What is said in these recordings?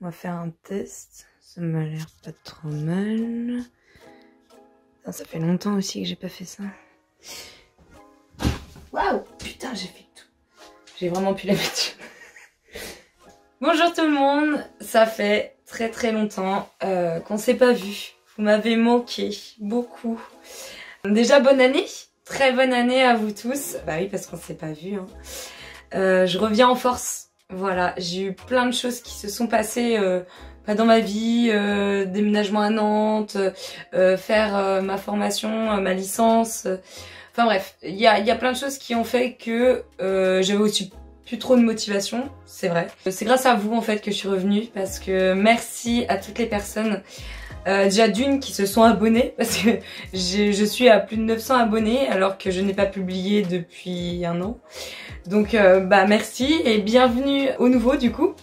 On va faire un test. Ça m'a l'air pas trop mal. Ça fait longtemps aussi que j'ai pas fait ça. Waouh! Putain, j'ai fait tout. J'ai vraiment pu l'habitude. Bonjour tout le monde. Ça fait très longtemps qu'on s'est pas vu. Vous m'avez manqué beaucoup. Déjà bonne année. Très bonne année à vous tous. Bah oui, parce qu'on s'est pas vu. Hein. Je reviens en force. Voilà, j'ai eu plein de choses qui se sont passées pas dans ma vie, déménagement à Nantes, faire ma formation, ma licence. Enfin bref, il y a plein de choses qui ont fait que j'avais aussi plus trop de motivation, c'est vrai. C'est grâce à vous en fait que je suis revenue parce que merci à toutes les personnes. Déjà d'une qui se sont abonnées parce que je suis à plus de 900 abonnés alors que je n'ai pas publié depuis un an. Donc bah merci et bienvenue aux nouveaux du coup.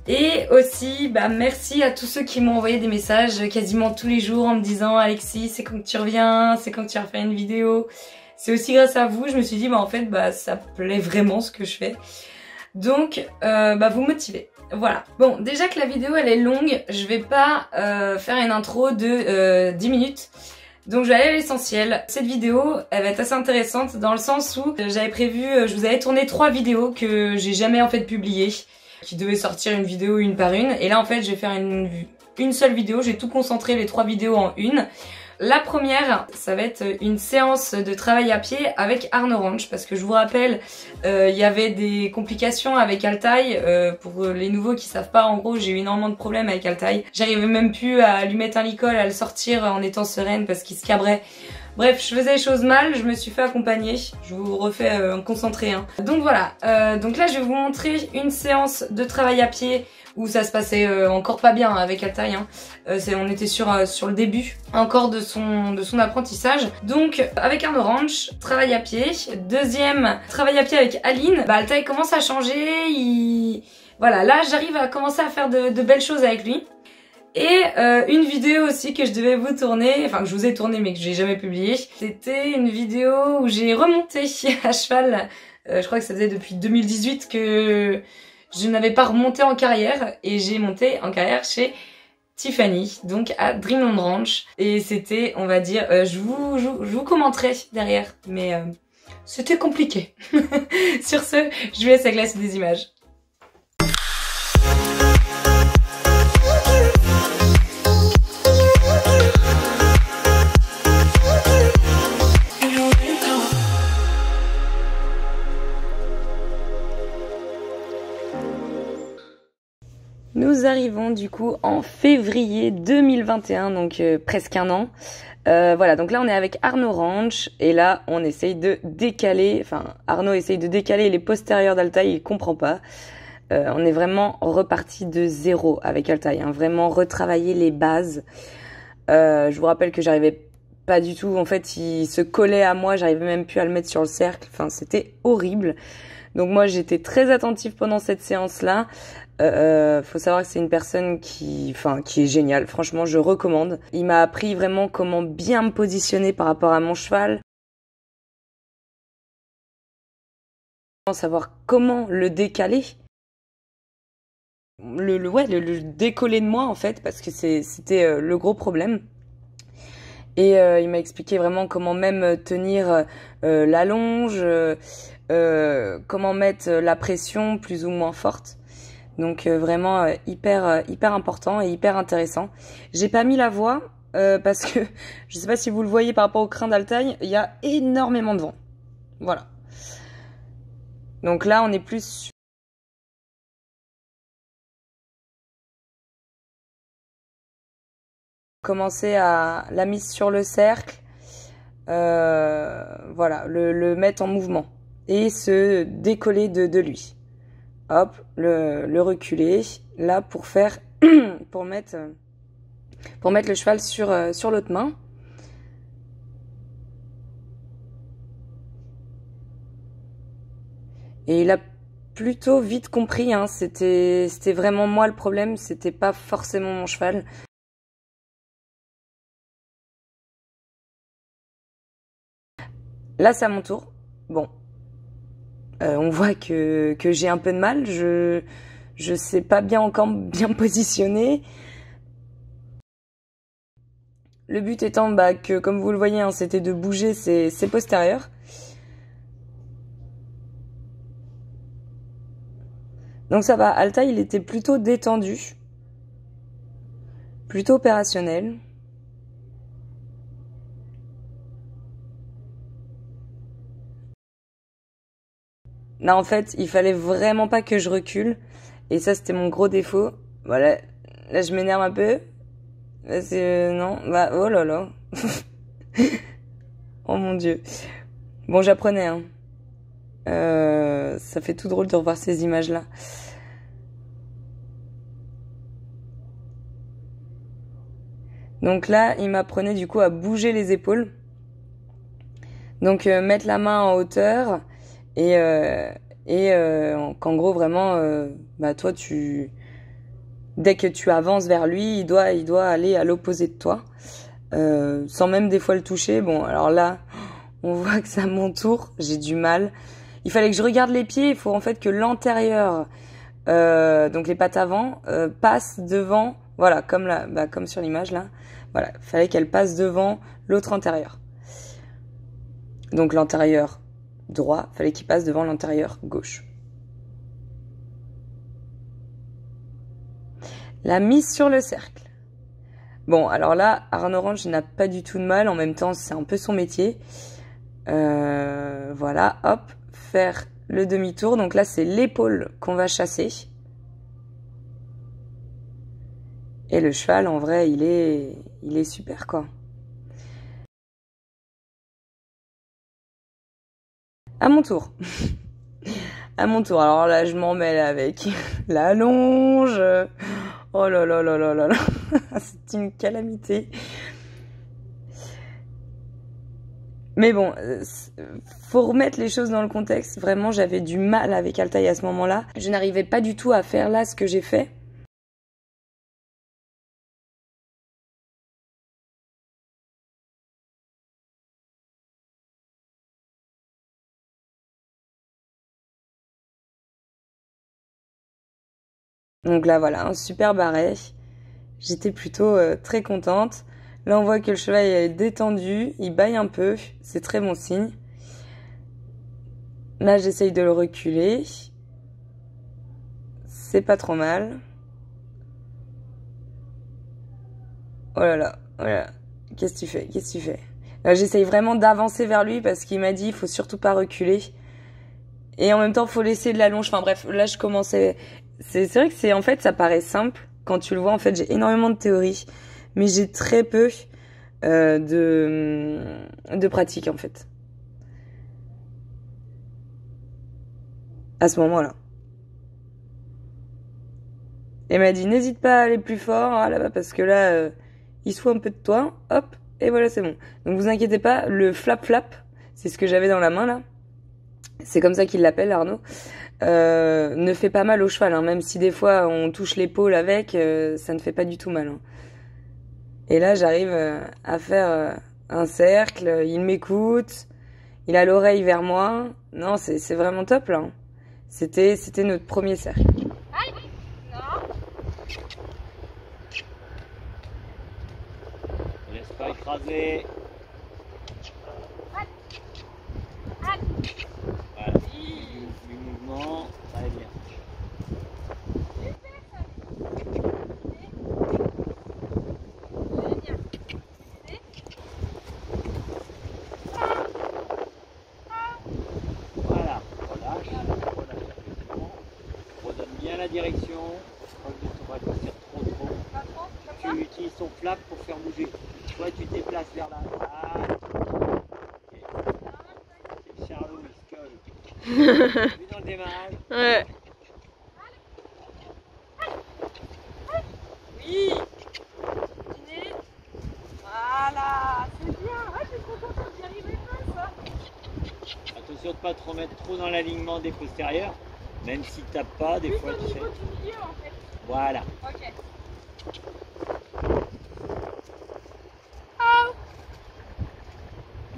Et aussi bah merci à tous ceux qui m'ont envoyé des messages quasiment tous les jours en me disant Alexis c'est quand que tu reviens, c'est quand que tu vas faire une vidéo. C'est aussi grâce à vous, je me suis dit bah en fait bah ça plaît vraiment ce que je fais. Donc bah vous motivez. Voilà. Bon, déjà que la vidéo elle est longue, je vais pas faire une intro de 10 minutes. Donc je vais aller à l'essentiel. Cette vidéo, elle va être assez intéressante dans le sens où j'avais prévu, je vous avais tourné 3 vidéos que j'ai jamais en fait publiées, qui devaient sortir une vidéo une par une. Et là en fait je vais faire une seule vidéo, j'ai tout concentré les 3 vidéos en une. La première, ça va être une séance de travail à pied avec Arno Ranch parce que je vous rappelle, il y avait des complications avec Altaï. Pour les nouveaux qui savent pas, en gros, j'ai eu énormément de problèmes avec Altaï. J'arrivais même plus à lui mettre un licol, à le sortir en étant sereine parce qu'il se cabrait. Bref, je faisais les choses mal, je me suis fait accompagner. Je vous refais un concentré. Hein. Donc voilà, donc là je vais vous montrer une séance de travail à pied où ça se passait encore pas bien avec Altaï. Hein. On était sur le début encore de son apprentissage. Donc avec Arno Ranch, travail à pied. Deuxième, travail à pied avec Aline. Bah, Altaï commence à changer. Voilà, là j'arrive à commencer à faire de belles choses avec lui. Et une vidéo aussi que je devais vous tourner, enfin que je vous ai tourné mais que j'ai jamais publié. C'était une vidéo où j'ai remonté à cheval. Je crois que ça faisait depuis 2018 que je n'avais pas remonté en carrière et j'ai monté en carrière chez Tiffany, donc à Dreamland Ranch. Et c'était, on va dire, je vous commenterai derrière, mais c'était compliqué. Sur ce, je vous laisse avec la suite des images. Nous arrivons du coup en février 2021, donc presque un an. Voilà, donc là on est avec Arno Ranch et là on essaye de décaler, enfin Arno essaye de décaler les postérieurs d'Altaï, il comprend pas. On est vraiment reparti de zéro avec Altaï, hein, vraiment retravailler les bases. Je vous rappelle que j'arrivais pas du tout, en fait il se collait à moi, j'arrivais même plus à le mettre sur le cercle, enfin c'était horrible. Donc moi j'étais très attentive pendant cette séance-là. Faut savoir que c'est une personne qui est géniale. Franchement, je recommande. Il m'a appris vraiment comment bien me positionner par rapport à mon cheval. Savoir comment le décaler. Le décoller de moi en fait, parce que c'était le gros problème. Et il m'a expliqué vraiment comment même tenir la longe, comment mettre la pression plus ou moins forte. Donc vraiment hyper important et hyper intéressant. J'ai pas mis la voix parce que je sais pas si vous le voyez par rapport au crin d'Altaï, il y a énormément de vent. Voilà. Donc là on est plus commencer à la mise sur le cercle. Voilà, le mettre en mouvement et se décoller de lui. Hop, le reculer, là pour faire, pour mettre le cheval sur l'autre main. Et il a plutôt vite compris, hein, c'était vraiment moi le problème, c'était pas forcément mon cheval. Là c'est à mon tour, bon. On voit que j'ai un peu de mal, je je sais pas bien encore bien me positionner. Le but étant que, comme vous le voyez, hein, c'était de bouger ses postérieurs. Donc ça va, Altaï, il était plutôt détendu, plutôt opérationnel. Là, en fait, il fallait vraiment pas que je recule. Et ça, c'était mon gros défaut. Voilà, là, je m'énerve un peu. Non, oh là là. Oh mon Dieu. Bon, j'apprenais, hein. Ça fait tout drôle de revoir ces images-là. Donc là, il m'apprenait du coup à bouger les épaules. Donc mettre la main en hauteur et qu'en gros vraiment, toi dès que tu avances vers lui, il doit aller à l'opposé de toi, sans même des fois le toucher. Bon, alors là, on voit que c'est à mon tour, j'ai du mal. Il fallait que je regarde les pieds. Il faut en fait que l'antérieur, donc les pattes avant, passe devant. Voilà, comme là, comme sur l'image là. Voilà, il fallait qu'elle passe devant l'autre antérieur. Donc l'antérieur droit, il fallait qu'il passe devant l'antérieur gauche. La mise sur le cercle. Bon, alors là, Arnaud Orange n'a pas du tout de mal. En même temps, c'est un peu son métier. Voilà, hop, faire le demi-tour. Donc là, c'est l'épaule qu'on va chasser. Et le cheval, en vrai, il est super, quoi. À mon tour. À mon tour. Alors là, je m'en mêle avec la longe. Oh là là là là là là. C'est une calamité. Mais bon, faut remettre les choses dans le contexte. Vraiment, j'avais du mal avec Altaï à ce moment-là. Je n'arrivais pas du tout à faire là ce que j'ai fait. Donc là, voilà, un super barret. J'étais plutôt très contente. Là, on voit que le cheval est détendu, il bâille un peu, c'est très bon signe. Là, j'essaye de le reculer. C'est pas trop mal. Oh là là, oh là là. Qu'est-ce que tu fais? Qu'est-ce que tu fais? Là, j'essaye vraiment d'avancer vers lui parce qu'il m'a dit il faut surtout pas reculer. Et en même temps, faut laisser de la longe. Enfin bref, là, je commençais... C'est vrai que en fait, ça paraît simple. Quand tu le vois, en fait, j'ai énormément de théorie. Mais j'ai très peu de pratique, en fait. À ce moment-là. Elle m'a dit, n'hésite pas à aller plus fort, hein, là-bas, parce que là, il se fout un peu de toi. Hop, et voilà, c'est bon. Donc, vous inquiétez pas, le flap-flap, c'est ce que j'avais dans la main, là. C'est comme ça qu'il l'appelle, Arnaud. Ne fait pas mal au cheval, hein, même si des fois, on touche l'épaule avec, ça ne fait pas du tout mal, hein. Et là, j'arrive à faire un cercle, il m'écoute, il a l'oreille vers moi. Non, c'est vraiment top, là. C'était notre premier cercle. Ne laisse pas écraser. Voilà. Du mouvement, très bien. Voilà, relâche, redonne bien la direction. On va partir trop. Tu utilises ton flap pour faire bouger. Toi, tu te déplaces vers là. Ah. C'est Charlot, il se colle. Vu dans le démarrage. Ouais. Oui. Continuez. Voilà, c'est bien. Ah, je suis contente d'y arriver pas, ça. Attention de ne pas te remettre trop dans l'alignement des postérieurs. Même si tu tapes pas, des fois tu sais. Du milieu, en fait. Voilà. Ok.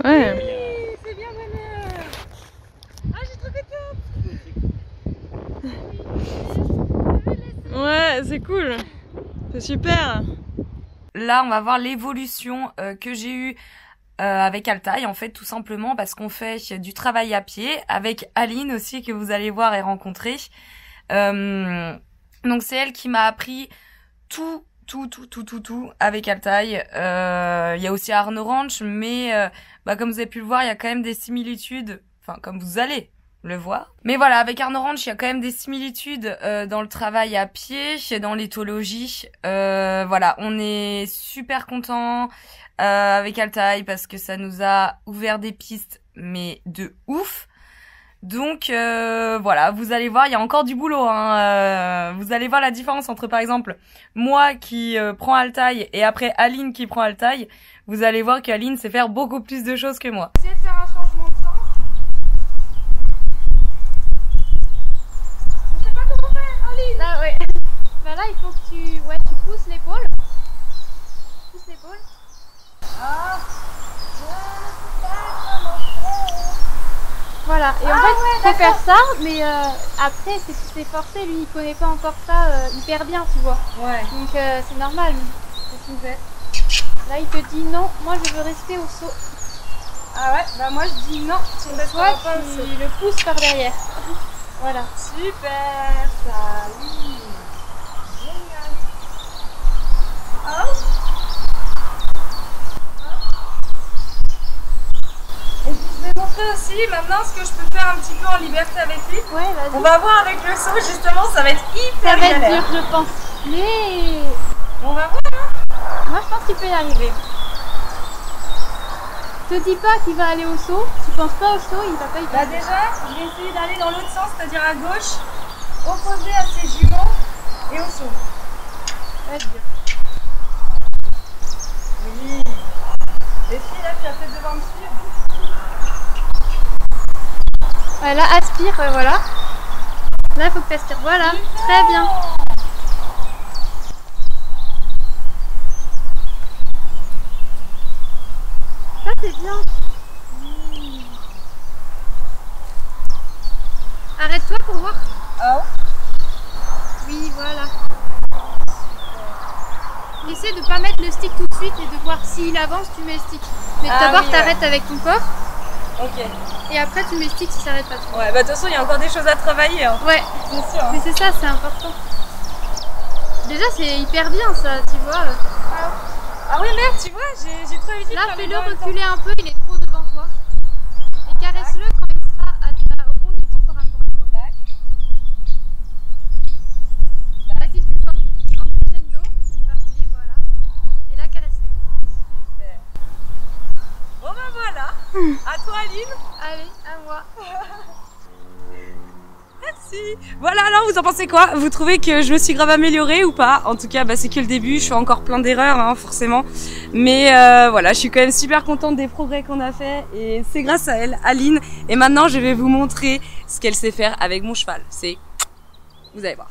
Ouais. Oui, c'est bien, bonheur. Ah, je suis trop contente. Ouais, c'est cool. C'est super. Là, on va voir l'évolution que j'ai eue avec Altaï, en fait, tout simplement parce qu'on fait du travail à pied avec Aline aussi, que vous allez voir et rencontrer. Donc c'est elle qui m'a appris tout avec Altaï. Il y a aussi Arno Ranch, mais comme vous avez pu le voir, il y a quand même des similitudes, enfin comme vous allez le voir. Mais voilà, avec Arno Ranch, il y a quand même des similitudes dans le travail à pied, dans l'éthologie. Voilà, on est super contents avec Altaï parce que ça nous a ouvert des pistes, mais de ouf. Donc voilà, vous allez voir, il y a encore du boulot. Vous allez voir la différence entre, par exemple, moi qui prends Altaï et après Aline qui prend Altaï. Vous allez voir qu'Aline sait faire beaucoup plus de choses que moi. Essayez de faire un changement de sens. Je sais pas comment faire, Aline. Là, ouais. Bah là, il faut que tu pousses l'épaule. Pousse l'épaule. Ah, je ne sais pas comment faire. Voilà, et en fait, faut faire ça, mais après, c'est tout s'efforcer, lui, il connaît pas encore ça hyper bien, tu vois. Ouais. Donc c'est normal, c'est tout fait. Là, il te dit non, moi je veux rester au saut. Ah ouais, bah moi je dis non, tu ne Toi, tu le pousses par derrière. Voilà. Super, ça, oui. Génial. Oh. Et puis je vais montrer aussi maintenant ce que je peux faire un petit peu en liberté avec lui. Ouais, vas-y. On va voir avec le saut justement, ça va être hyper Ça va être galère. dur, je pense. Mais On va voir, hein. moi, je pense qu'il peut y arriver. Te dis pas qu'il va aller au saut. Tu penses pas au saut, il va pas y Bah passer. déjà, je vais essayer d'aller dans l'autre sens, c'est-à-dire à gauche, opposé à ses juments et au saut. Ça va être dur. Oui. Les filles, là, tu vas peut-être devoir me suivre. Ouais, là, aspire, voilà. Là, il faut que tu aspires. Voilà, très bien. Ça, c'est bien. Arrête-toi pour voir. Oh. Oui, voilà. Essaie de pas mettre le stick tout de suite et de voir s'il avance, tu mets le stick. Mais Ah d'abord, oui, t'arrêtes avec ton corps Ok. et après, tu mets le stick si ça s'arrête pas. Ouais, bah de toute façon, il y a encore des choses à travailler. Hein. Ouais, C'est sûr. mais c'est ça, c'est important. Déjà, c'est hyper bien ça, tu vois. Ah oui, merde, tu vois, j'ai trop évité de Là, faire les fais-le deux en même temps. reculer un peu, il est trop devant toi. Et caresse-le quand il sera au bon niveau par rapport à toi. Vas-y, plus fort. En crescendo, il va reculer, voilà. Et là, caresse-le. Super. Bon bah voilà. À toi, Aline. Allez, à moi. Merci. Voilà, alors vous en pensez quoi? Vous trouvez que je me suis grave améliorée ou pas? En tout cas, c'est que le début, je fais encore plein d'erreurs, hein, forcément. Mais voilà, je suis quand même super contente des progrès qu'on a fait et c'est grâce à elle, Aline. Et maintenant, je vais vous montrer ce qu'elle sait faire avec mon cheval. Vous allez voir.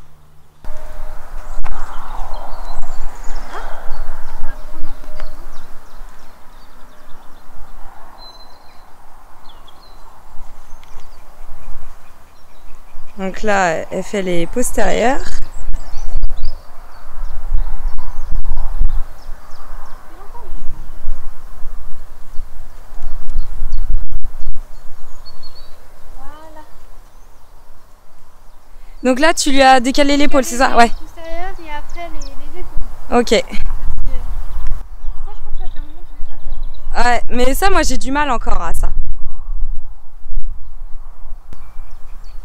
Donc là, elle fait les postérieurs. Voilà. Donc là, tu lui as décalé l'épaule, c'est ça? Ouais. Postérieur et après les épaules. Ok. Ça, je crois que ça fait un moment que je l'ai pas fait. Ouais, mais ça, moi, j'ai du mal encore à ça.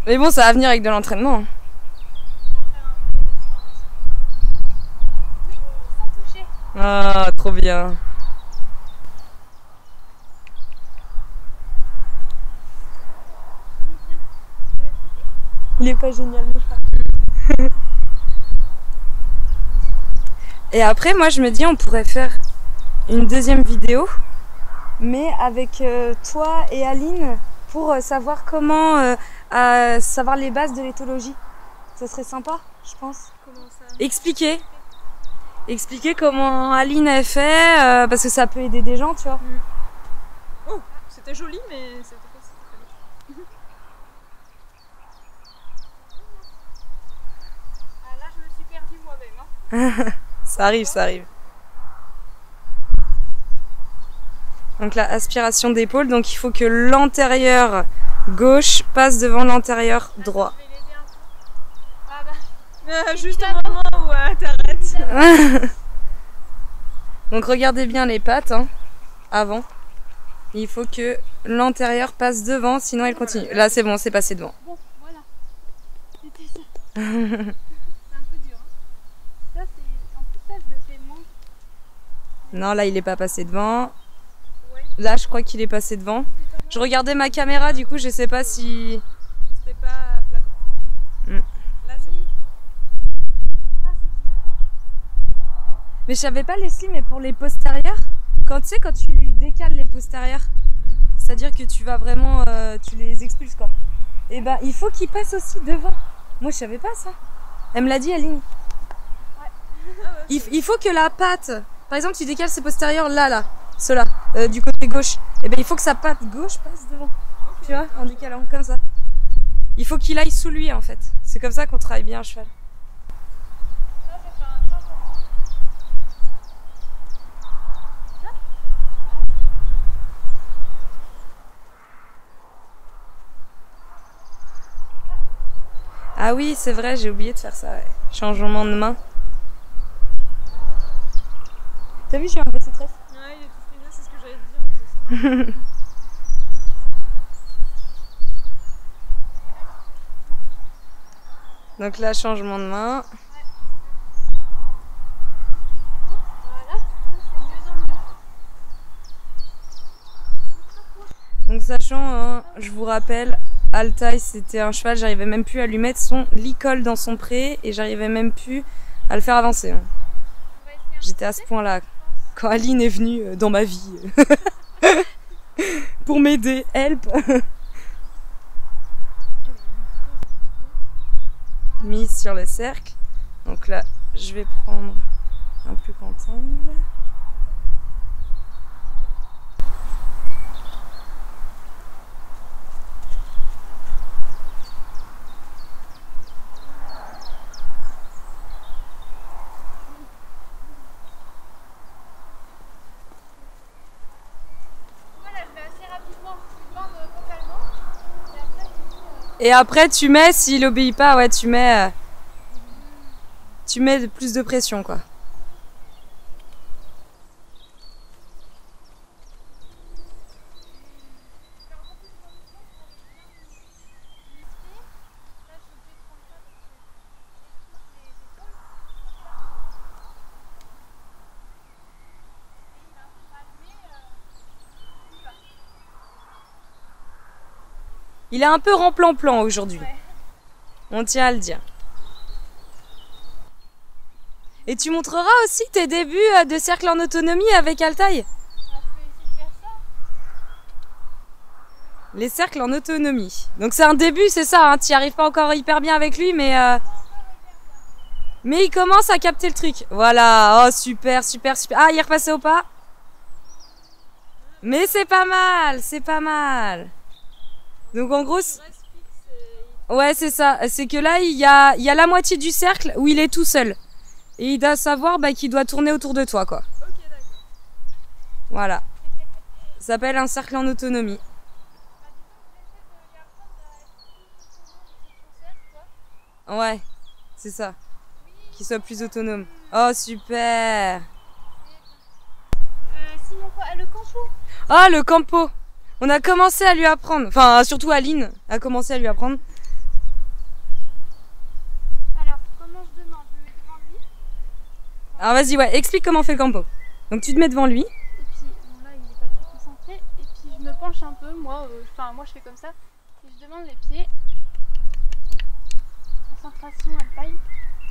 Mais bon, ça va venir avec de l'entraînement. Oui, sans toucher. Ah, trop bien. Il est pas génial, le chat. Et après, moi, je me dis, on pourrait faire une deuxième vidéo, mais avec toi et Aline, pour savoir comment savoir les bases de l'éthologie. Ça serait sympa, je pense. Comment ça? Expliquer comment Aline a fait, parce que ça peut aider des gens, tu vois. Oh, c'était joli, mais c'était pas si Ah, là, je me suis Ça arrive, ça arrive. Donc là, aspiration d'épaule. Donc il faut que l'antérieur gauche passe devant l'antérieur droit. Juste au moment où t'arrêtes. Donc regardez bien les pattes, hein, avant. Il faut que l'antérieur passe devant, sinon elle continue. Là c'est bon, c'est passé devant. Bon, voilà. C'était ça. C'est un peu dur. Hein. Ça, c'est... En plus, ça, je le fais moins. Non, là il est pas passé devant. Ouais. Là je crois qu'il est passé devant. Je regardais ma caméra, du coup je sais pas si... C'était pas flagrant. Là c'est bon. Ça, c'est dur. Mais je savais pas Leslie, mais pour les postérieurs, quand tu sais, quand tu décales les postérieurs, c'est-à-dire que tu vas vraiment, tu les expulses quoi. Et ben il faut qu'ils passent aussi devant. Moi je savais pas ça. Elle me l'a dit Aline. Ouais. Il faut que la patte, par exemple tu décales ces postérieurs là, ceux-là, du côté gauche. Et ben il faut que sa patte gauche passe devant. Tu vois, en décalant comme ça. Il faut qu'il aille sous lui en fait. C'est comme ça qu'on travaille bien un cheval. Ah oui, c'est vrai, j'ai oublié de faire ça. Ouais. Changement de main. T'as vu, je suis un peu stressée. Ouais, il est tout frisé, c'est ce que j'allais te dire en plus. Donc là, changement de main. Voilà, ça, c'est mieux en mieux. Donc sachant, hein, je vous rappelle, Altaï c'était un cheval, j'arrivais même plus à lui mettre son licol dans son pré et j'arrivais même plus à le faire avancer. Hein. J'étais à ce point-là quand Aline est venue dans ma vie pour m'aider, help. Mise sur le cercle. Donc là, je vais prendre un plus grand angle. Et après tu mets, s'il obéit pas, ouais tu mets plus de pression quoi. Il est un peu remplan-plan aujourd'hui. Ouais. On tient à le dire. Et tu montreras aussi tes débuts de cercle en autonomie avec Altaï. On peut essayer de faire ça. Les cercles en autonomie. Donc c'est un début, c'est ça, hein. Tu n'y arrives pas encore hyper bien avec lui, mais il commence à capter le truc. Voilà, oh super, super, super. Ah, il est repassé au pas. Mais c'est pas mal, c'est pas mal. Donc en gros, ouais c'est ça, c'est que là il y a la moitié du cercle où il est tout seul. Et il doit savoir qu'il doit tourner autour de toi quoi. Ok, d'accord. Voilà. Ça s'appelle un cercle en autonomie. Ouais, c'est ça. Qu'il soit plus autonome. Oh super. Sinon quoi, le campo. Ah le campo. On a commencé à lui apprendre, enfin surtout Aline a commencé à lui apprendre. Alors, comment je demande? Je me mets devant lui. Alors vas-y, ouais, explique comment on fait le campo. Donc tu te mets devant lui. Et puis, bon là il est pas très concentré. Et puis je me penche un peu, moi je fais comme ça. Et je demande les pieds. Concentration à taille.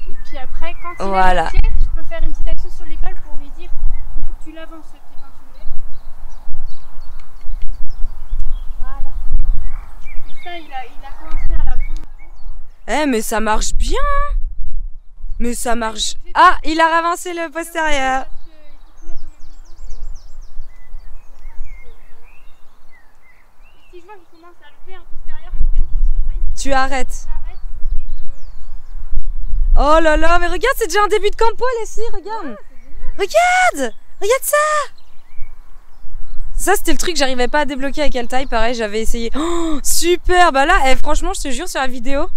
Et puis après, quand il voilà. lève les pieds, je peux faire une petite action sur l'école pour lui dire il faut que tu l'avances le pied quand tu le lèves. Voilà. Et ça, il a commencé à l'apprendre. Eh mais ça marche bien. Mais ça marche. Ah, il a ravancé le postérieur. Parce qu'il faut tout mettre au même niveau. Et si je vois qu'il commence à lever un postérieur, faut bien que je le surveille. Tu arrêtes. J'arrête et je... Oh là là, mais regarde, c'est déjà un début de campo, Leslie, regarde. Regarde ça. Ça, c'était le truc que j'arrivais pas à débloquer avec Altaï, pareil, j'avais essayé. Oh, super, bah là, franchement, je te jure, sur la vidéo,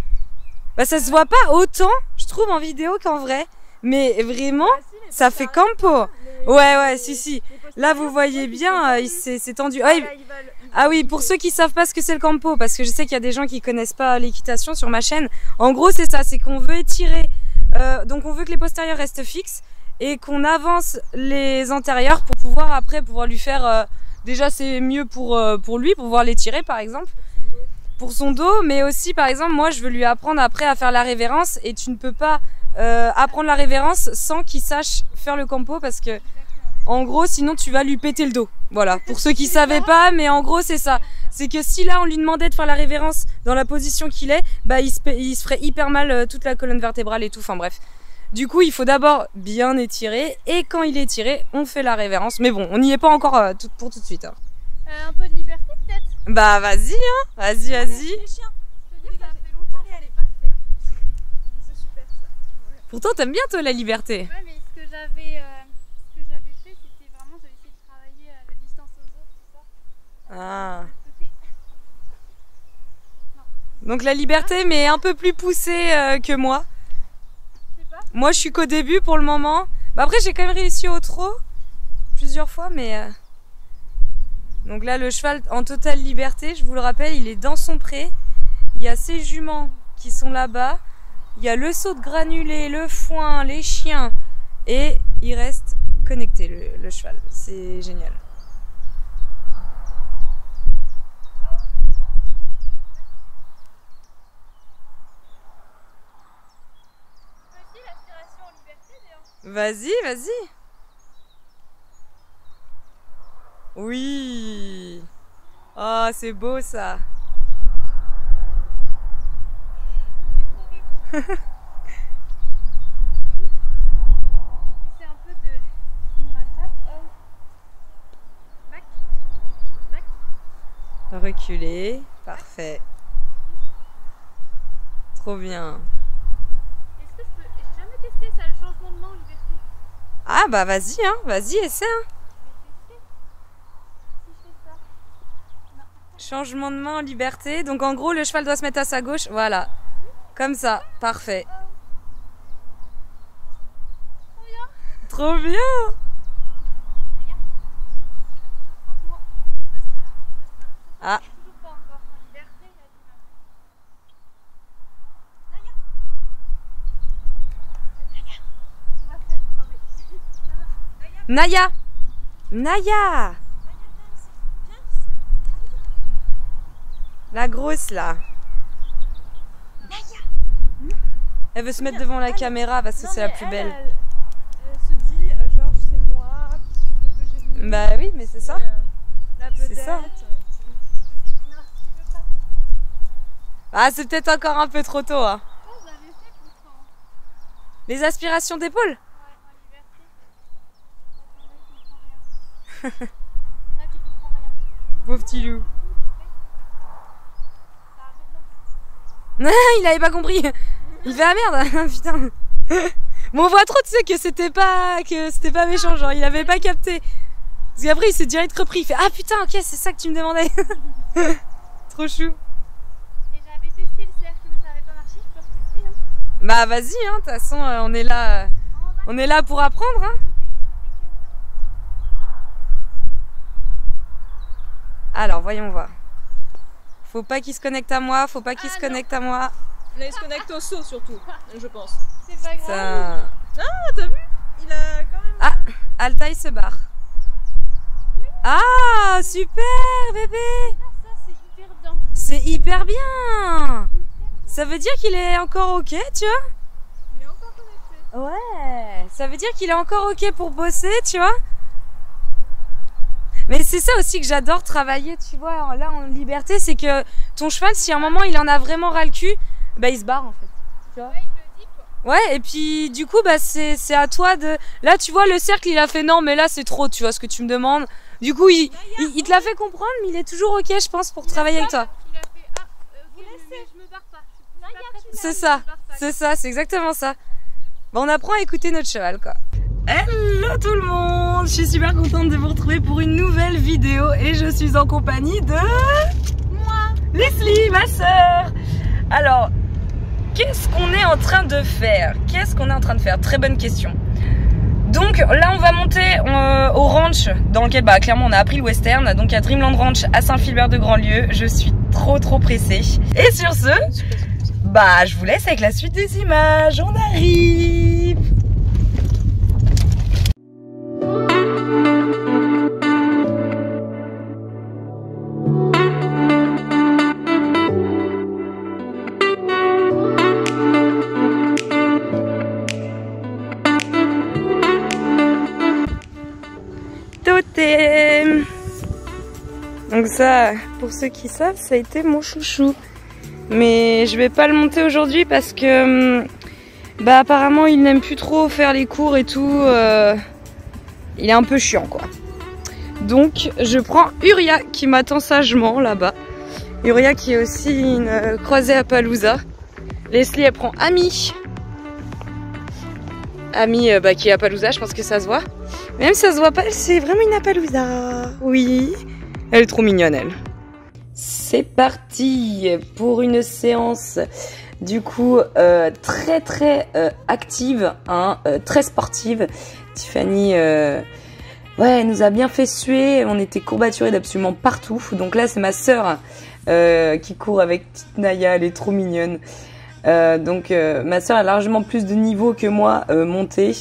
bah ça se voit pas autant, je trouve, en vidéo qu'en vrai. Mais vraiment, ça fait campo. Ouais, si. Là, vous voyez bien, c'est tendu. Ah oui, pour ceux qui savent pas ce que c'est le campo, parce que je sais qu'il y a des gens qui connaissent pas l'équitation sur ma chaîne. En gros, c'est ça, c'est qu'on veut étirer, donc on veut que les postérieurs restent fixes et qu'on avance les antérieurs pour pouvoir après lui faire. Déjà, c'est mieux pour lui, pour pouvoir l'étirer par exemple, pour son dos, mais aussi par exemple, moi, je veux lui apprendre après à faire la révérence et tu ne peux pas apprendre la révérence sans qu'il sache faire le campo parce que en gros sinon tu vas lui péter le dos. Voilà, pour ceux qui savaient pas, mais en gros c'est ça. C'est que si là on lui demandait de faire la révérence dans la position qu'il est, bah il se ferait hyper mal toute la colonne vertébrale et tout, enfin bref. Du coup il faut d'abord bien étirer et quand il est étiré on fait la révérence. Mais bon, on n'y est pas encore pour tout de suite. Hein. Un peu de liberté peut-être. Bah vas-y, hein, vas-y. Les chiens. Ça fait longtemps. Elle est parfaite. C'est super ça. Ouais. Pourtant t'aimes bien toi la liberté. Ouais, mais ce que j'avais fait, c'était vraiment, j'avais essayé de travailler la distance aux autres, tout ça. Ah. Donc la liberté, mais un peu plus poussée que moi. Moi, je suis qu'au début pour le moment. Bah, après, j'ai quand même réussi au trot plusieurs fois, mais... Donc là, le cheval en totale liberté, je vous le rappelle, il est dans son pré. Il y a ses juments qui sont là-bas. Il y a le saut de granulé, le foin, les chiens. Et il reste connecté, le cheval. C'est génial. Vas-y. Oui. Oh, c'est beau ça. C'est un peu de... Il me rattrape. Back. Reculer. Parfait. Trop bien. Est-ce que je peux... J'ai jamais testé ça, le changement de main en liberté. Ah bah vas-y, hein. Vas-y, essaie. Hein. Je vais tester. Si je fais ça. Non. Changement de main en liberté. Donc en gros, le cheval doit se mettre à sa gauche. Voilà. Comme ça. Parfait. Trop bien. Ah. Naya. La grosse là. Elle veut se mettre devant la caméra parce que c'est la plus belle. Elle se dit, genre, c'est moi qui suis photogénique. Bah oui, mais c'est ça. La vedette. C'est ça. Ah, c'est peut-être encore un peu trop tôt. Hein. Les aspirations d'épaule. Pauvre petit loup. Il avait pas compris. Il fait ah merde, putain. Bon, on voit trop, tu sais, que c'était pas méchant, genre il avait pas capté. Parce qu'après il s'est direct repris, il fait ah putain, ok, c'est ça que tu me demandais. Trop chou. Et j'avais testé le cercle, mais ça avait pas marché, je peux retester. Hein. Bah vas-y, hein, de toute façon on est là pour apprendre. Hein. Alors voyons voir. Faut pas qu'il se connecte à moi, faut pas qu'il se connecte à moi. Là, il se connecte au saut surtout, je pense. C'est pas grave. Ça... Ah, t'as vu? Il a quand même... Ah, Altaï se barre. Ah, super bébé. Ça, c'est hyper bien. C'est hyper bien. Ça veut dire qu'il est encore ok, tu vois? Il est encore connecté. Ouais, ça veut dire qu'il est encore ok pour bosser, tu vois? Mais c'est ça aussi que j'adore travailler, tu vois, là en liberté, c'est que ton cheval, si à un moment il en a vraiment ras le cul, bah il se barre en fait. Tu vois? Ouais, il le dit quoi. Ouais, et puis du coup, bah c'est à toi de... Là, tu vois, le cercle, il a fait non, mais là c'est trop, tu vois ce que tu me demandes. Du coup, il te l'a fait comprendre, mais il est toujours ok, je pense, pour travailler avec toi. Il a fait ah, ok, mais je me barre pas. Non, C'est ça, c'est exactement ça. Bah, on apprend à écouter notre cheval quoi. Hello tout le monde, je suis super contente de vous retrouver pour une nouvelle vidéo et je suis en compagnie de... moi, Leslie, ma sœur. Alors, qu'est-ce qu'on est en train de faire? Très bonne question. Donc là on va monter au ranch dans lequel clairement on a appris le western, donc à Dreamland Ranch à Saint-Philbert de Grandlieu. Je suis trop pressée. Et sur ce, je vous laisse avec la suite des images, on arrive. Totem. Donc ça, pour ceux qui savent, ça a été mon chouchou. Mais je vais pas le monter aujourd'hui parce que apparemment il n'aime plus trop faire les cours et tout. Il est un peu chiant quoi. Donc je prends Uria qui m'attend sagement là-bas. Uria qui est aussi une croisée Appaloosa. Leslie elle prend Ami. Ami qui est Appaloosa, je pense que ça se voit. Même si ça se voit pas, c'est vraiment une Appaloosa. Oui, elle est trop mignonne elle. C'est parti pour une séance du coup très active, hein, très sportive. Tiffany elle nous a bien fait suer, on était courbaturés d'absolument partout. Donc là c'est ma sœur qui court avec petite Naya, elle est trop mignonne. Ma sœur a largement plus de niveau que moi montée.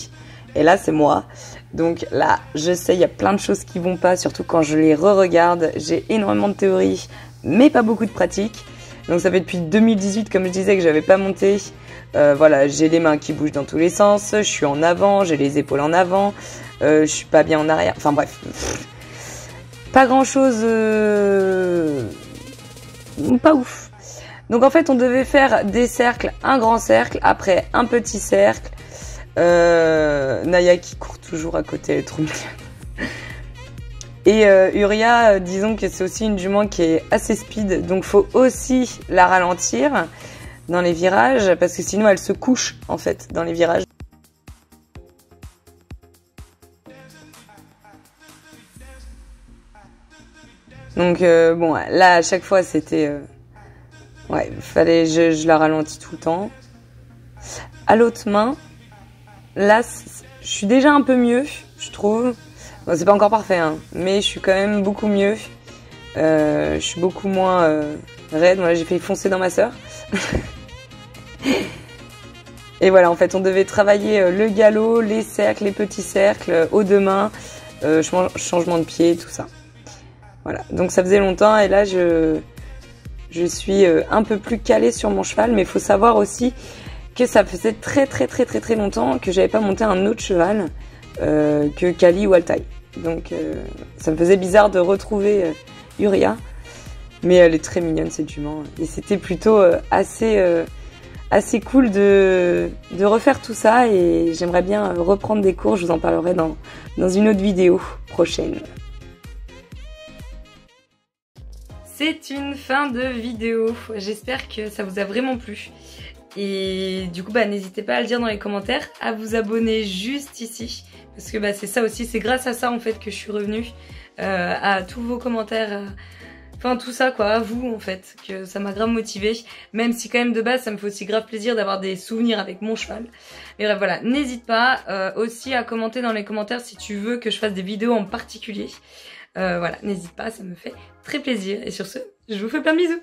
Et là c'est moi. Donc là je sais il y a plein de choses qui vont pas, surtout quand je les re-regarde. J'ai énormément de théorie mais pas beaucoup de pratique. Donc ça fait depuis 2018 comme je disais que j'avais pas monté. Voilà, j'ai les mains qui bougent dans tous les sens, je suis en avant, j'ai les épaules en avant, je suis pas bien en arrière, enfin bref. Pas grand chose, pas ouf. Donc en fait on devait faire des cercles, un grand cercle, après un petit cercle. Naya qui court toujours à côté, elle est trop mignonne. Et Uria, disons que c'est aussi une jument qui est assez speed, donc faut aussi la ralentir dans les virages, parce que sinon elle se couche en fait dans les virages. Donc là à chaque fois c'était... ouais, fallait je la ralentis tout le temps. À l'autre main, là je suis déjà un peu mieux, je trouve. Bon, c'est pas encore parfait, hein, mais je suis quand même beaucoup mieux. Je suis beaucoup moins raide. Moi, j'ai fait foncer dans ma sœur. Et voilà, en fait, on devait travailler le galop, les cercles, les petits cercles, aux deux mains, changement de pied, tout ça. Voilà, donc ça faisait longtemps et là, je suis un peu plus calée sur mon cheval, mais il faut savoir aussi que ça faisait très longtemps que j'avais pas monté un autre cheval que Kali ou Altaï. Donc ça me faisait bizarre de retrouver Uria, mais elle est très mignonne cette jument et c'était plutôt assez cool de refaire tout ça et j'aimerais bien reprendre des cours, je vous en parlerai dans une autre vidéo prochaine. C'est une fin de vidéo, j'espère que ça vous a vraiment plu. Et du coup n'hésitez pas à le dire dans les commentaires, à vous abonner juste ici. Parce que c'est ça aussi, c'est grâce à ça en fait que je suis revenue, à tous vos commentaires, enfin tout ça quoi, à vous en fait, que ça m'a grave motivée. Même si quand même de base ça me fait aussi grave plaisir d'avoir des souvenirs avec mon cheval. Mais bref voilà, n'hésite pas aussi à commenter dans les commentaires si tu veux que je fasse des vidéos en particulier. Voilà, n'hésite pas, ça me fait très plaisir. Et sur ce, je vous fais plein de bisous.